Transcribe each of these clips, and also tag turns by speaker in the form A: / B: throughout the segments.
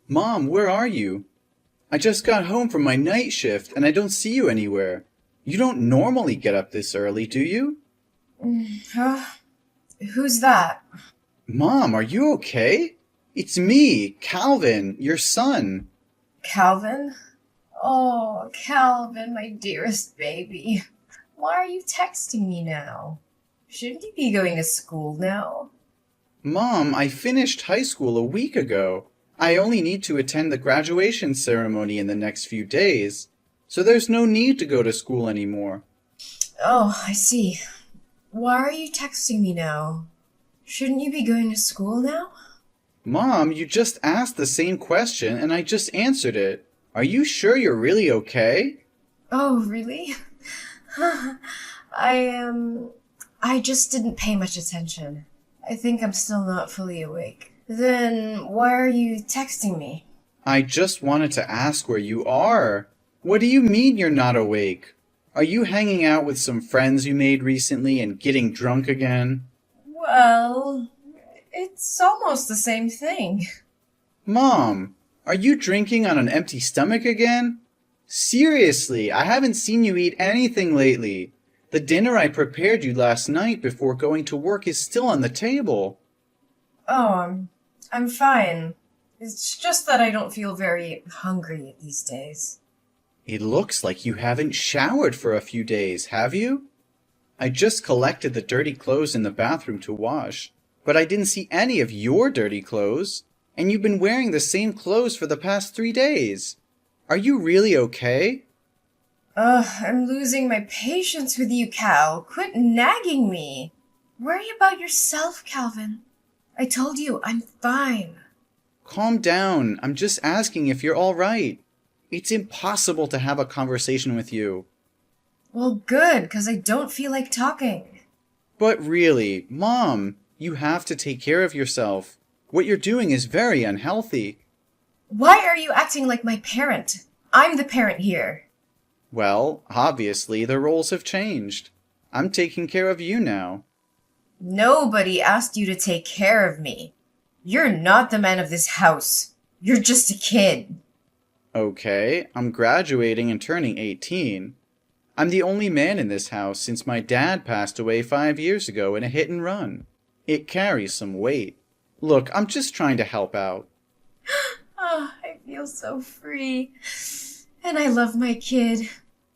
A: Mom, where are you? I just got home from my night shift and I don't see you anywhere. You don't normally get up this early, do you?
B: Huh? Who's that?
A: Mom, are you okay? It's me, Calvin, your son.
B: Calvin? Oh, Calvin, my dearest baby. Why are you texting me now? Shouldn't you be going to school now?
A: Mom, I finished high school a week ago. I only need to attend the graduation ceremony in the next few days, so there's no need to go to school anymore.
B: Oh, I see. Why are you texting me now? Shouldn't you be going to school now?
A: Mom, you just asked the same question and I just answered it. Are you sure you're really okay?
B: Oh, really? I just didn't pay much attention. I think I'm still not fully awake. Then why are you texting me?
A: I just wanted to ask where you are. What do you mean you're not awake? Are you hanging out with some friends you made recently and getting drunk again?
B: Well, it's almost the same thing.
A: Mom, are you drinking on an empty stomach again? Seriously, I haven't seen you eat anything lately. The dinner I prepared you last night before going to work is still on the table.
B: Oh, I'm fine. It's just that I don't feel very hungry these days.
A: It looks like you haven't showered for a few days, have you? I just collected the dirty clothes in the bathroom to wash, but I didn't see any of your dirty clothes, and you've been wearing the same clothes for the past 3 days. Are you really okay?
B: I'm losing my patience with you, Cal. Quit nagging me. Worry about yourself, Calvin. I told you, I'm fine.
A: Calm down. I'm just asking if you're all right. It's impossible to have a conversation with you.
B: Well, good, because I don't feel like talking.
A: But really, Mom, you have to take care of yourself. What you're doing is very unhealthy.
B: Why are you acting like my parent? I'm the parent here.
A: Well, obviously, the roles have changed. I'm taking care of you now.
B: Nobody asked you to take care of me. You're not the man of this house. You're just a kid.
A: Okay, I'm graduating and turning 18. I'm the only man in this house since my dad passed away 5 years ago in a hit and run. It carries some weight. Look, I'm just trying to help out.
B: Oh, I feel so free. And I love my kid.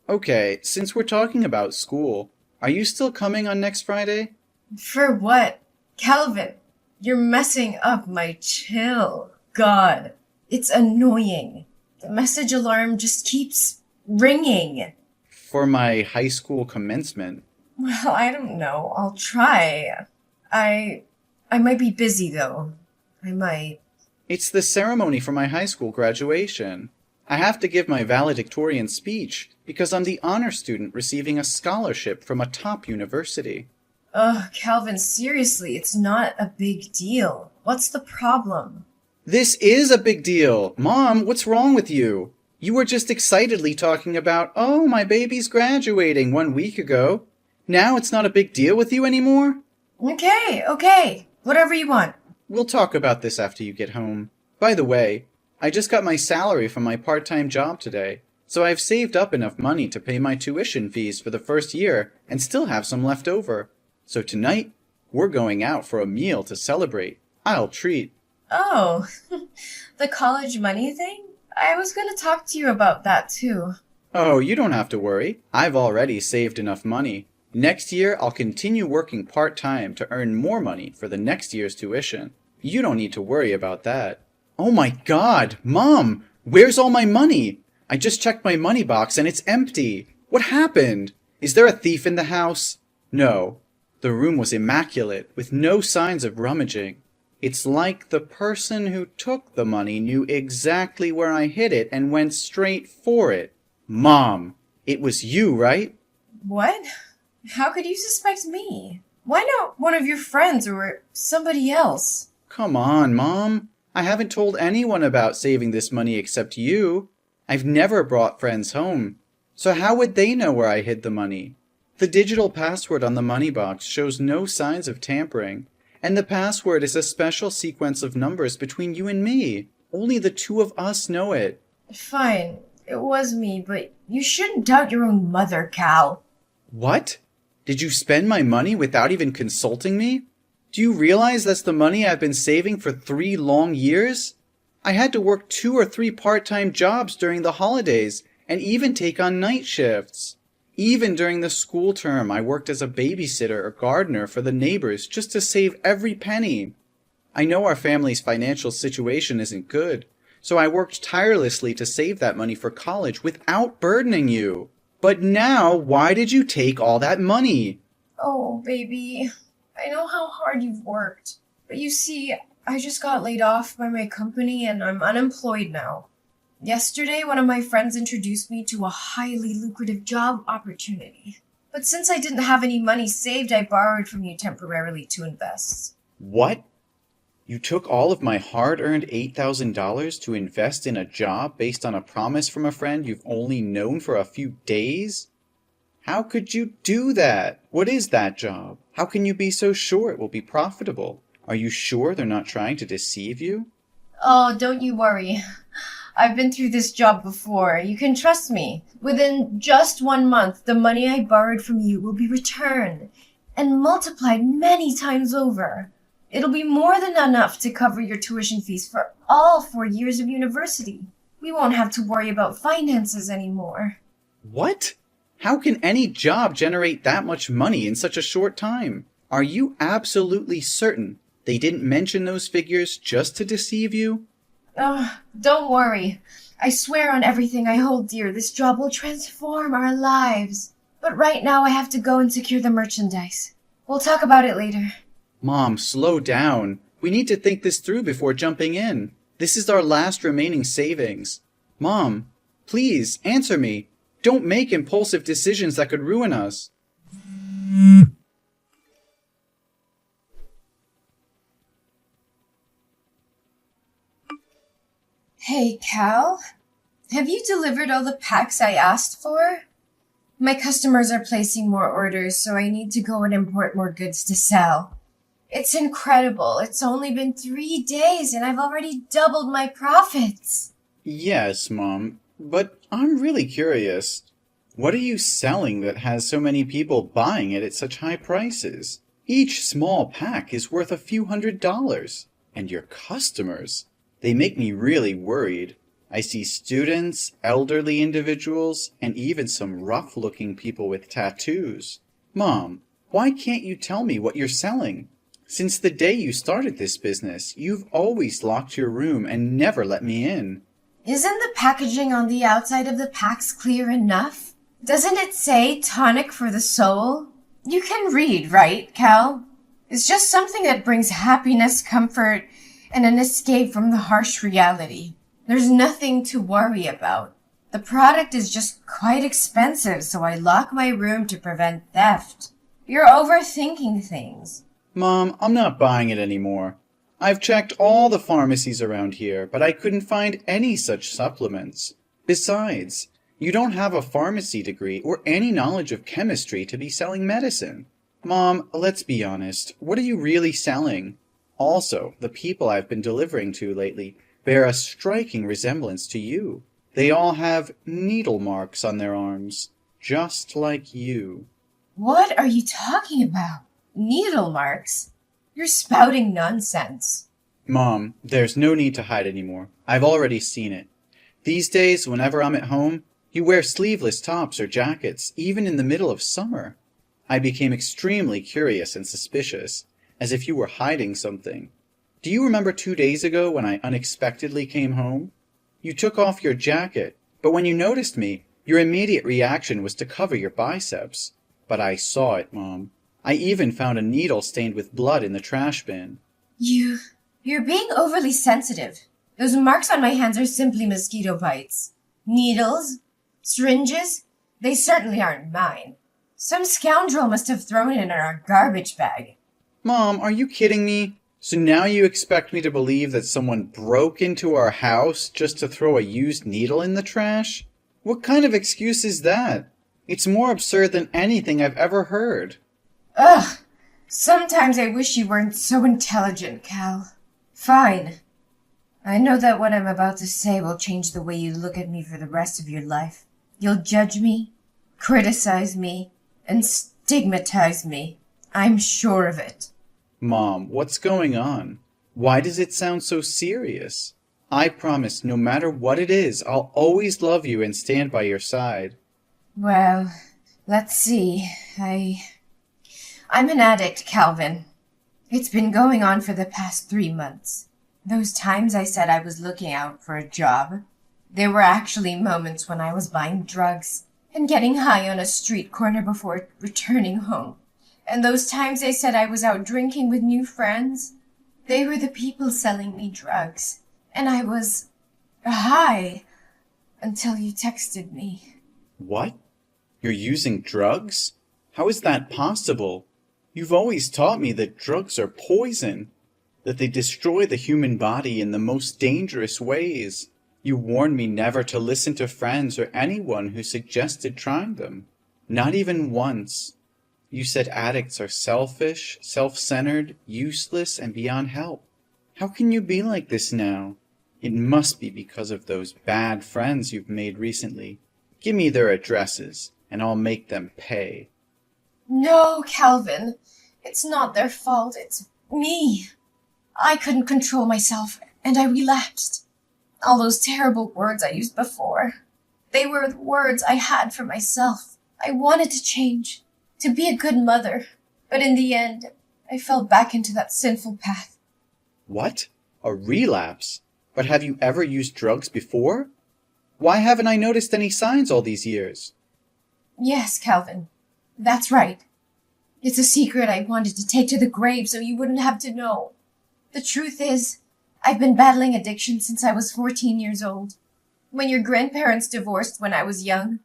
A: Okay, since we're talking about school, are you still coming on next Friday?
B: For what? Calvin, you're messing up my chill. God, it's annoying. The message alarm just keeps ringing.
A: For my high school commencement.
B: Well, I don't know. I'll try. I might be busy though. I might.
A: It's the ceremony for my high school graduation. I have to give my valedictorian speech because I'm the honor student receiving a scholarship from a top university.
B: Ugh, Calvin, seriously, it's not a big deal. What's the problem?
A: This is a big deal. Mom, what's wrong with you? You were just excitedly talking about, oh, my baby's graduating 1 week ago. Now it's not a big deal with you anymore?
B: Okay. Whatever you want.
A: We'll talk about this after you get home. By the way, I just got my salary from my part-time job today, so I've saved up enough money to pay my tuition fees for the first year and still have some left over. So tonight, we're going out for a meal to celebrate. I'll treat.
B: Oh, the college money thing? I was gonna talk to you about that too.
A: Oh, you don't have to worry. I've already saved enough money. Next year, I'll continue working part-time to earn more money for the next year's tuition. You don't need to worry about that. Oh my God, Mom, where's all my money? I just checked my money box and it's empty. What happened? Is there a thief in the house? No. The room was immaculate, with no signs of rummaging. It's like the person who took the money knew exactly where I hid it and went straight for it. Mom, it was you, right?
B: What? How could you suspect me? Why not one of your friends or somebody else?
A: Come on, Mom. I haven't told anyone about saving this money except you. I've never brought friends home. So how would they know where I hid the money? The digital password on the money box shows no signs of tampering, and the password is a special sequence of numbers between you and me. Only the two of us know it.
B: Fine, it was me, but you shouldn't doubt your own mother, Cal.
A: What? Did you spend my money without even consulting me? Do you realize that's the money I've been saving for 3 long years? I had to work 2 or 3 part-time jobs during the holidays and even take on night shifts. Even during the school term, I worked as a babysitter or gardener for the neighbors just to save every penny. I know our family's financial situation isn't good, so I worked tirelessly to save that money for college without burdening you. But now, why did you take all that money?
B: Oh, baby, I know how hard you've worked. But you see, I just got laid off by my company and I'm unemployed now. Yesterday, one of my friends introduced me to a highly lucrative job opportunity. But since I didn't have any money saved, I borrowed from you temporarily to invest.
A: What? You took all of my hard-earned $8,000 to invest in a job based on a promise from a friend you've only known for a few days? How could you do that? What is that job? How can you be so sure it will be profitable? Are you sure they're not trying to deceive you?
B: Oh, don't you worry. I've been through this job before. You can trust me. Within just 1 month, the money I borrowed from you will be returned and multiplied many times over. It'll be more than enough to cover your tuition fees for all 4 years of university. We won't have to worry about finances anymore.
A: What? How can any job generate that much money in such a short time? Are you absolutely certain they didn't mention those figures just to deceive you?
B: Oh, don't worry. I swear on everything I hold dear, this job will transform our lives. But right now I have to go and secure the merchandise. We'll talk about it later.
A: Mom, slow down. We need to think this through before jumping in. This is our last remaining savings. Mom, please, answer me. Don't make impulsive decisions that could ruin us.
B: Hey, Cal. Have you delivered all the packs I asked for? My customers are placing more orders, so I need to go and import more goods to sell. It's incredible. It's only been 3 days and I've already doubled my profits.
A: Yes, Mom, but I'm really curious. What are you selling that has so many people buying it at such high prices? Each small pack is worth a few $100s. And your customers, they make me really worried. I see students, elderly individuals, and even some rough-looking people with tattoos. Mom, why can't you tell me what you're selling? Since the day you started this business, you've always locked your room and never let me in.
B: Isn't the packaging on the outside of the packs clear enough? Doesn't it say tonic for the soul? You can read, right, Cal? It's just something that brings happiness, comfort, and an escape from the harsh reality. There's nothing to worry about. The product is just quite expensive, so I lock my room to prevent theft. You're overthinking things.
A: Mom, I'm not buying it anymore. I've checked all the pharmacies around here, but I couldn't find any such supplements. Besides, you don't have a pharmacy degree or any knowledge of chemistry to be selling medicine. Mom, let's be honest. What are you really selling? Also, the people I've been delivering to lately bear a striking resemblance to you. They all have needle marks on their arms, just like you.
B: What are you talking about? Needle marks? You're spouting nonsense.
A: Mom, there's no need to hide anymore. I've already seen it. These days, whenever I'm at home, you wear sleeveless tops or jackets, even in the middle of summer. I became extremely curious and suspicious, as if you were hiding something. Do you remember 2 days ago when I unexpectedly came home? You took off your jacket, but when you noticed me, your immediate reaction was to cover your biceps. But I saw it, Mom. I even found a needle stained with blood in the trash bin.
B: You're being overly sensitive. Those marks on my hands are simply mosquito bites. Needles? Syringes? They certainly aren't mine. Some scoundrel must have thrown it in our garbage bag.
A: Mom, are you kidding me? So now you expect me to believe that someone broke into our house just to throw a used needle in the trash? What kind of excuse is that? It's more absurd than anything I've ever heard.
B: Ugh! Sometimes I wish you weren't so intelligent, Cal. Fine. I know that what I'm about to say will change the way you look at me for the rest of your life. You'll judge me, criticize me, and stigmatize me. I'm sure of it.
A: Mom, what's going on? Why does it sound so serious? I promise no matter what it is, I'll always love you and stand by your side.
B: Well, let's see. I'm an addict, Calvin. It's been going on for the past 3 months. Those times I said I was looking out for a job, there were actually moments when I was buying drugs and getting high on a street corner before returning home. And those times I said I was out drinking with new friends, they were the people selling me drugs. And I was high until you texted me.
A: What? You're using drugs? How is that possible? You've always taught me that drugs are poison, that they destroy the human body in the most dangerous ways. You warned me never to listen to friends or anyone who suggested trying them. Not even once. You said addicts are selfish, self-centered, useless, and beyond help. How can you be like this now? It must be because of those bad friends you've made recently. Give me their addresses, and I'll make them pay.
B: No, Calvin. It's not their fault. It's me. I couldn't control myself, and I relapsed. All those terrible words I used before, they were the words I had for myself. I wanted to change, to be a good mother, but in the end, I fell back into that sinful path.
A: What? A relapse? But have you ever used drugs before? Why haven't I noticed any signs all these years?
B: Yes, Calvin. That's right. It's a secret I wanted to take to the grave so you wouldn't have to know. The truth is, I've been battling addiction since I was 14 years old. When your grandparents divorced when I was young,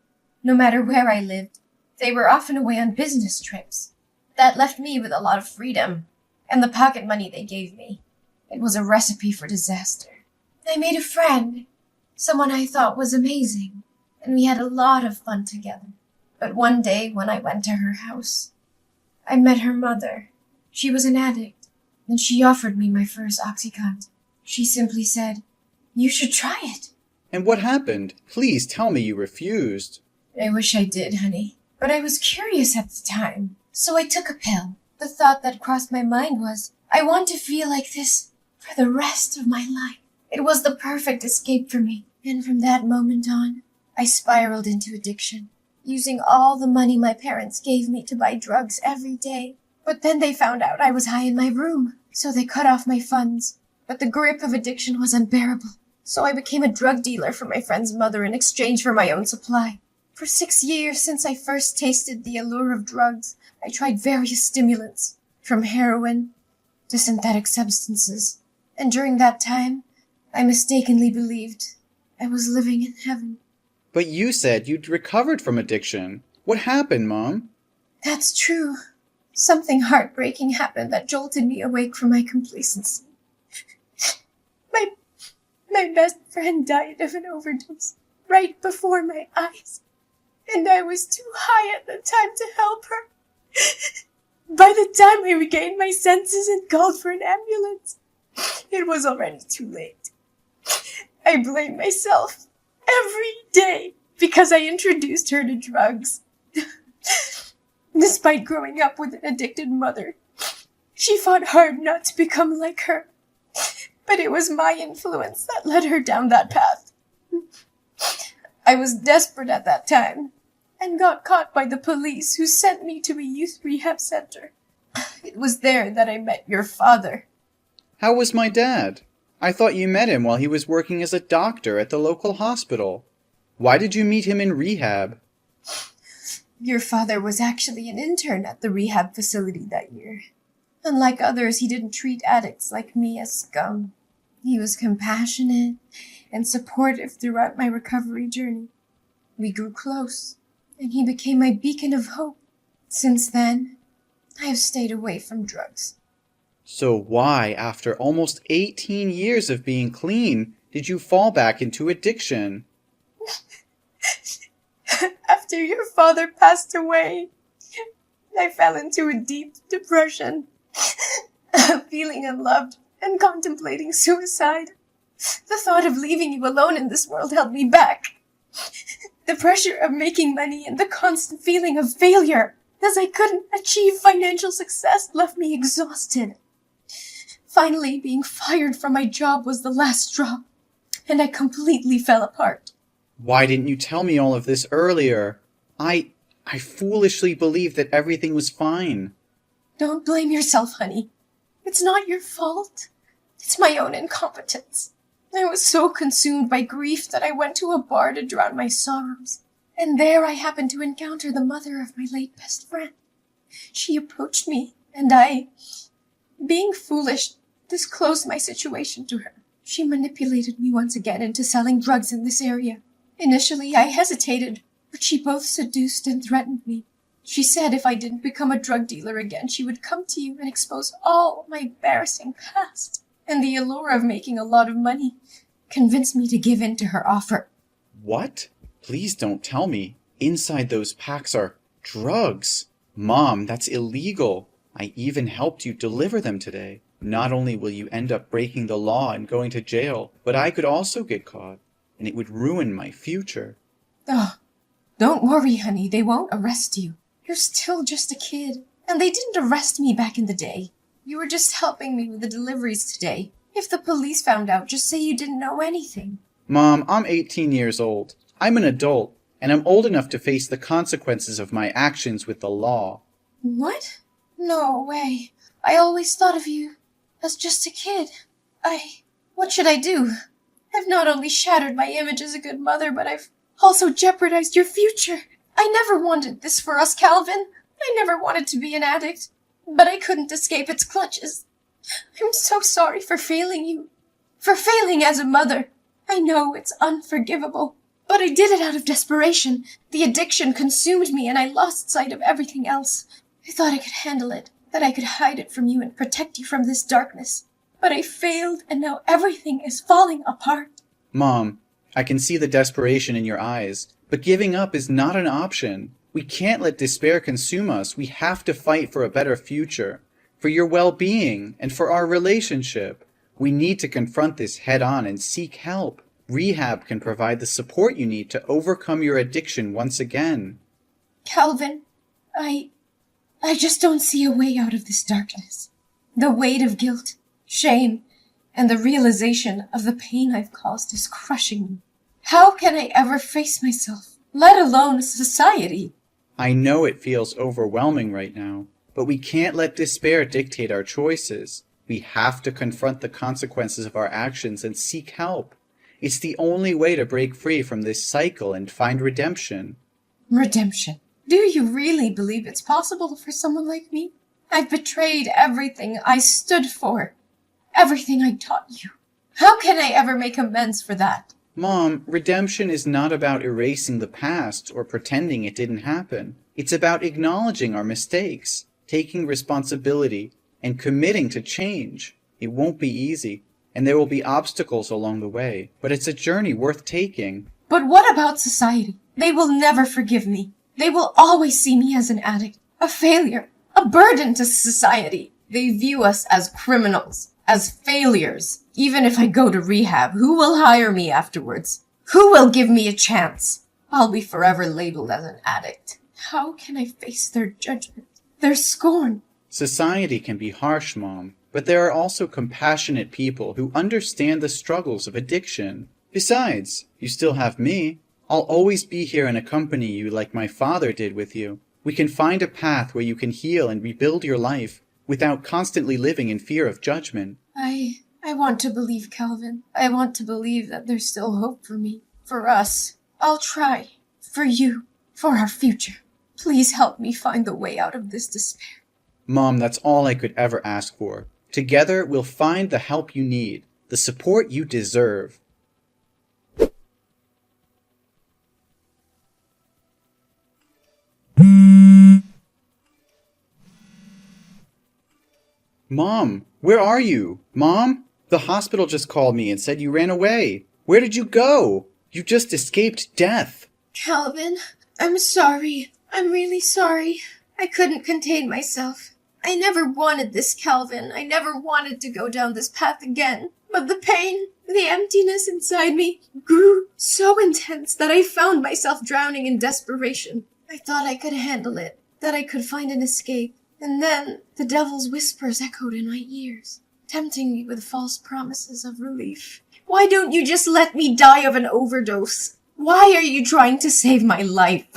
B: no matter where I lived, they were often away on business trips. That left me with a lot of freedom, and the pocket money they gave me. It was a recipe for disaster. I made a friend, someone I thought was amazing, and we had a lot of fun together. But one day when I went to her house, I met her mother. She was an addict, and she offered me my first Oxycontin. She simply said, "You should try it."
A: And what happened? Please tell me you refused.
B: I wish I did, honey, but I was curious at the time, so I took a pill. The thought that crossed my mind was, I want to feel like this for the rest of my life. It was the perfect escape for me, and from that moment on, I spiraled into addiction, using all the money my parents gave me to buy drugs every day. But then they found out I was high in my room, so they cut off my funds. But the grip of addiction was unbearable, so I became a drug dealer for my friend's mother in exchange for my own supply. For 6 years since I first tasted the allure of drugs, I tried various stimulants, from heroin to synthetic substances. And during that time, I mistakenly believed I was living in heaven.
A: But you said you'd recovered from addiction. What happened, Mom?
B: That's true. Something heartbreaking happened that jolted me awake from my complacency. My best friend died of an overdose right before my eyes, and I was too high at the time to help her. By the time I regained my senses and called for an ambulance, it was already too late. I blame myself every day because I introduced her to drugs. Despite growing up with an addicted mother, she fought hard not to become like her. But it was my influence that led her down that path. I was desperate at that time and got caught by the police, who sent me to a youth rehab center. It was there that I met your father.
A: How was my dad? I thought you met him while he was working as a doctor at the local hospital. Why did you meet him in rehab?
B: Your father was actually an intern at the rehab facility that year. Unlike others, he didn't treat addicts like me as scum. He was compassionate and supportive throughout my recovery journey. We grew close, and he became my beacon of hope. Since then, I have stayed away from drugs.
A: So why, after almost 18 years of being clean, did you fall back into addiction?
B: After your father passed away, I fell into a deep depression, feeling unloved and contemplating suicide. The thought of leaving you alone in this world held me back. The pressure of making money and the constant feeling of failure as I couldn't achieve financial success left me exhausted. Finally, being fired from my job was the last straw, and I completely fell apart.
A: Why didn't you tell me all of this earlier? I foolishly believed that everything was fine.
B: Don't blame yourself, honey. It's not your fault. It's my own incompetence. I was so consumed by grief that I went to a bar to drown my sorrows. And there I happened to encounter the mother of my late best friend. She approached me, and I, being foolish, disclosed my situation to her. She manipulated me once again into selling drugs in this area. Initially, I hesitated, but she both seduced and threatened me. She said if I didn't become a drug dealer again, she would come to you and expose all my embarrassing past. And the allure of making a lot of money convinced me to give in to her offer.
A: What? Please don't tell me. Inside those packs are drugs. Mom, that's illegal. I even helped you deliver them today. Not only will you end up breaking the law and going to jail, but I could also get caught, and it would ruin my future.
B: Oh, don't worry, honey. They won't arrest you. You're still just a kid, and they didn't arrest me back in the day. You were just helping me with the deliveries today. If the police found out, just say you didn't know anything.
A: Mom, I'm 18 years old. I'm an adult, and I'm old enough to face the consequences of my actions with the law.
B: What? No way. I always thought of you as just a kid. What should I do? I've not only shattered my image as a good mother, but I've also jeopardized your future. I never wanted this for us, Calvin. I never wanted to be an addict, but I couldn't escape its clutches. I'm so sorry for failing you, for failing as a mother. I know it's unforgivable, but I did it out of desperation. The addiction consumed me and I lost sight of everything else. I thought I could handle it, that I could hide it from you and protect you from this darkness. But I failed, and now everything is falling apart.
A: Mom, I can see the desperation in your eyes, but giving up is not an option. We can't let despair consume us. We have to fight for a better future, for your well-being, and for our relationship. We need to confront this head-on and seek help. Rehab can provide the support you need to overcome your addiction once again.
B: Calvin, I just don't see a way out of this darkness. The weight of guilt, shame, and the realization of the pain I've caused is crushing me. How can I ever face myself, let alone society?
A: I know it feels overwhelming right now, but we can't let despair dictate our choices. We have to confront the consequences of our actions and seek help. It's the only way to break free from this cycle and find redemption.
B: Redemption? Do you really believe it's possible for someone like me? I've betrayed everything I stood for, everything I taught you. How can I ever make amends for that?
A: Mom, redemption is not about erasing the past or pretending it didn't happen. It's about acknowledging our mistakes, taking responsibility, and committing to change. It won't be easy, and there will be obstacles along the way, but it's a journey worth taking.
B: But what about society? They will never forgive me. They will always see me as an addict, a failure, a burden to society. They view us as criminals, as failures. Even if I go to rehab, who will hire me afterwards? Who will give me a chance? I'll be forever labeled as an addict. How can I face their judgment, their scorn?
A: Society can be harsh, Mom, but there are also compassionate people who understand the struggles of addiction. Besides, you still have me. I'll always be here and accompany you like my father did with you. We can find a path where you can heal and rebuild your life without constantly living in fear of judgment.
B: I want to believe, Calvin. I want to believe that there's still hope for me, for us. I'll try. For you. For our future. Please help me find the way out of this despair.
A: Mom, that's all I could ever ask for. Together, we'll find the help you need, the support you deserve. Mom, where are you? Mom? The hospital just called me and said you ran away. Where did you go? You just escaped death.
B: Calvin, I'm sorry. I'm really sorry. I couldn't contain myself. I never wanted this, Calvin. I never wanted to go down this path again. But the pain, The emptiness inside me grew so intense that I found myself drowning in desperation. I thought I could handle it, that I could find an escape. And then the devil's whispers echoed in my ears, tempting me with false promises of relief. Why don't you just let me die of an overdose? Why are you trying to save my life?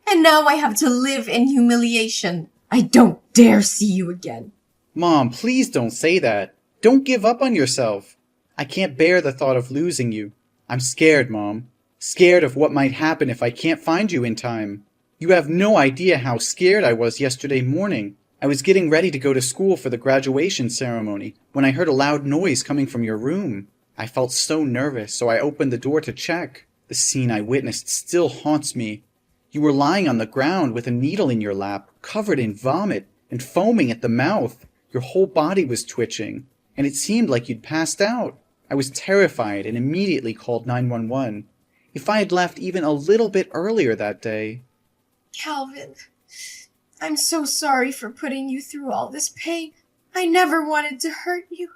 B: And now I have to live in humiliation. I don't dare see you again.
A: Mom, please don't say that. Don't give up on yourself. I can't bear the thought of losing you. I'm scared, Mom. Scared of what might happen if I can't find you in time. You have no idea how scared I was yesterday morning. I was getting ready to go to school for the graduation ceremony when I heard a loud noise coming from your room. I felt so nervous, so I opened the door to check. The scene I witnessed still haunts me. You were lying on the ground with a needle in your lap, covered in vomit and foaming at the mouth. Your whole body was twitching, and it seemed like you'd passed out. I was terrified and immediately called 911. If I had left even a little bit earlier that day...
B: Calvin, I'm so sorry for putting you through all this pain. I never wanted to hurt you.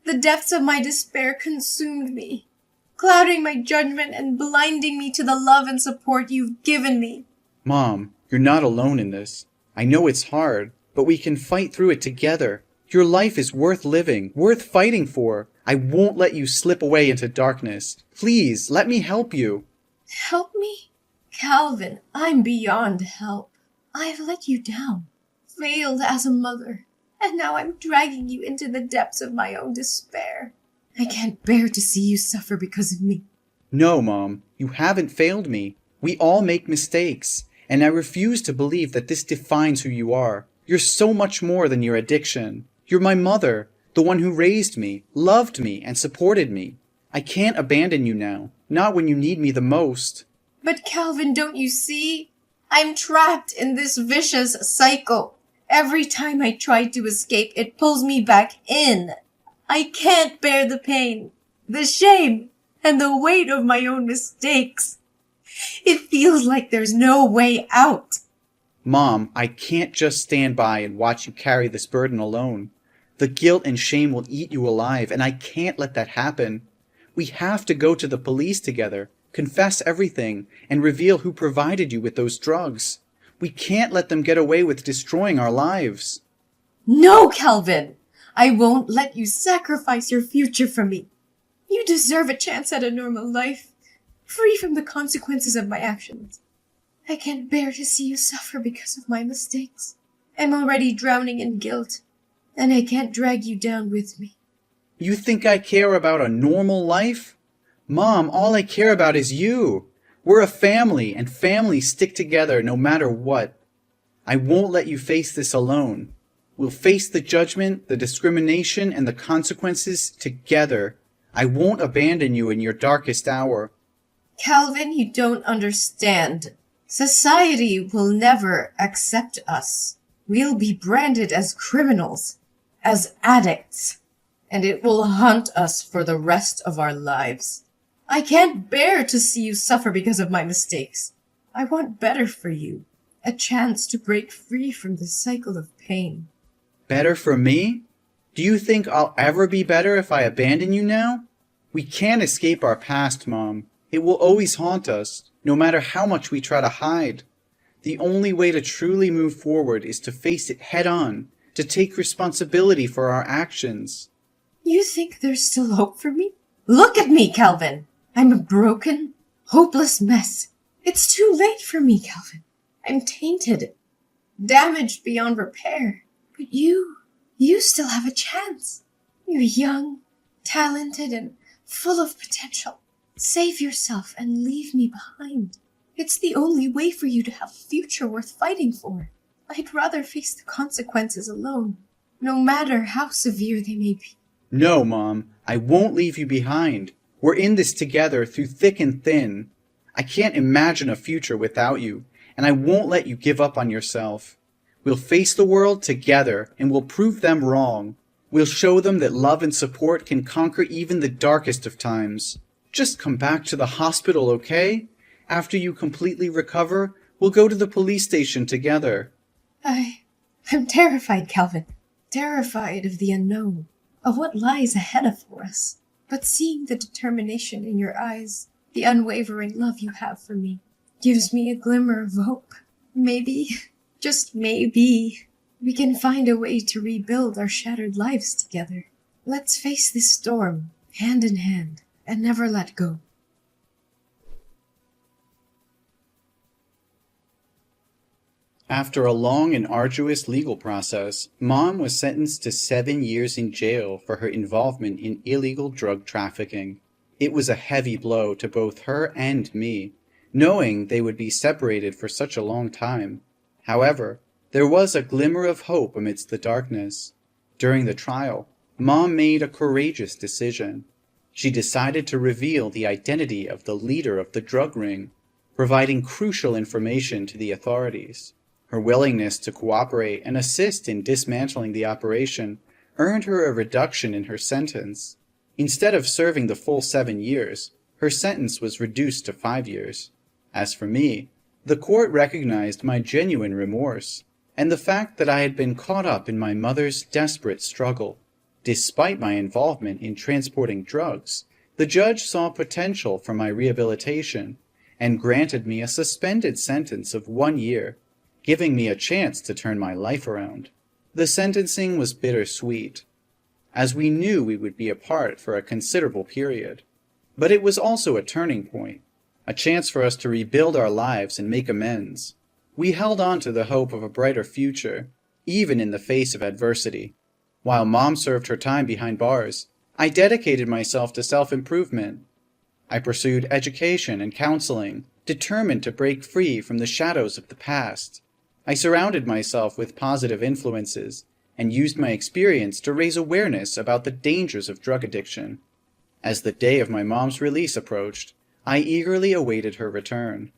B: The depths of my despair consumed me, clouding my judgment and blinding me to the love and support you've given me.
A: Mom, you're not alone in this. I know it's hard, but we can fight through it together. Your life is worth living, worth fighting for. I won't let you slip away into darkness. Please, let me help you.
B: Help me? Calvin, I'm beyond help. I've let you down, failed as a mother, and now I'm dragging you into the depths of my own despair. I can't bear to see you suffer because of me.
A: No, Mom, you haven't failed me. We all make mistakes, and I refuse to believe that this defines who you are. You're so much more than your addiction. You're my mother, the one who raised me, loved me, and supported me. I can't abandon you now, not when you need me the most.
B: But Calvin, don't you see? I'm trapped in this vicious cycle. Every time I try to escape, it pulls me back in. I can't bear the pain, the shame, and the weight of my own mistakes. It feels like there's no way out.
A: Mom, I can't just stand by and watch you carry this burden alone. The guilt and shame will eat you alive, and I can't let that happen. We have to go to the police together, confess everything, and reveal who provided you with those drugs. We can't let them get away with destroying our lives.
B: No, Calvin! I won't let you sacrifice your future for me. You deserve a chance at a normal life, free from the consequences of my actions. I can't bear to see you suffer because of my mistakes. I'm already drowning in guilt, and I can't drag you down with me.
A: You think I care about a normal life? Mom, all I care about is you. We're a family, and families stick together no matter what. I won't let you face this alone. We'll face the judgment, the discrimination, and the consequences together. I won't abandon you in your darkest hour.
B: Calvin, you don't understand. Society will never accept us. We'll be branded as criminals, as addicts, and it will haunt us for the rest of our lives. I can't bear to see you suffer because of my mistakes. I want better for you, a chance to break free from this cycle of pain.
A: Better for me? Do you think I'll ever be better if I abandon you now? We can't escape our past, Mom. It will always haunt us, no matter how much we try to hide. The only way to truly move forward is to face it head on, to take responsibility for our actions.
B: You think there's still hope for me? Look at me, Calvin. I'm a broken, hopeless mess. It's too late for me, Calvin. I'm tainted, damaged beyond repair. But you still have a chance. You're young, talented, and full of potential. Save yourself and leave me behind. It's the only way for you to have a future worth fighting for. I'd rather face the consequences alone, no matter how severe they may be.
A: No, Mom, I won't leave you behind. We're in this together through thick and thin. I can't imagine a future without you, and I won't let you give up on yourself. We'll face the world together, and we'll prove them wrong. We'll show them that love and support can conquer even the darkest of times. Just come back to the hospital, okay? After you completely recover, we'll go to the police station together.
B: I'm terrified, Calvin. Terrified of the unknown, of what lies ahead of us. But seeing the determination in your eyes, the unwavering love you have for me, gives me a glimmer of hope. Maybe, just maybe, we can find a way to rebuild our shattered lives together. Let's face this storm, hand in hand, and never let go.
A: After a long and arduous legal process, Mom was sentenced to 7 years in jail for her involvement in illegal drug trafficking. It was a heavy blow to both her and me, knowing they would be separated for such a long time. However, there was a glimmer of hope amidst the darkness. During the trial, Mom made a courageous decision. She decided to reveal the identity of the leader of the drug ring, providing crucial information to the authorities. Her willingness to cooperate and assist in dismantling the operation earned her a reduction in her sentence. Instead of serving the full 7 years, her sentence was reduced to 5 years. As for me, the court recognized my genuine remorse and the fact that I had been caught up in my mother's desperate struggle. Despite my involvement in transporting drugs, the judge saw potential for my rehabilitation and granted me a suspended sentence of 1 year, giving me a chance to turn my life around. The sentencing was bittersweet, as we knew we would be apart for a considerable period. But it was also a turning point, a chance for us to rebuild our lives and make amends. We held on to the hope of a brighter future, even in the face of adversity. While Mom served her time behind bars, I dedicated myself to self-improvement. I pursued education and counseling, determined to break free from the shadows of the past. I surrounded myself with positive influences and used my experience to raise awareness about the dangers of drug addiction. As the day of my mom's release approached, I eagerly awaited her return.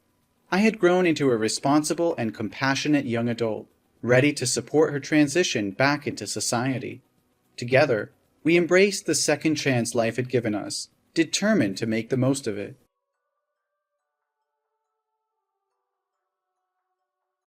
A: I had grown into a responsible and compassionate young adult, ready to support her transition back into society. Together, we embraced the second chance life had given us, determined to make the most of it.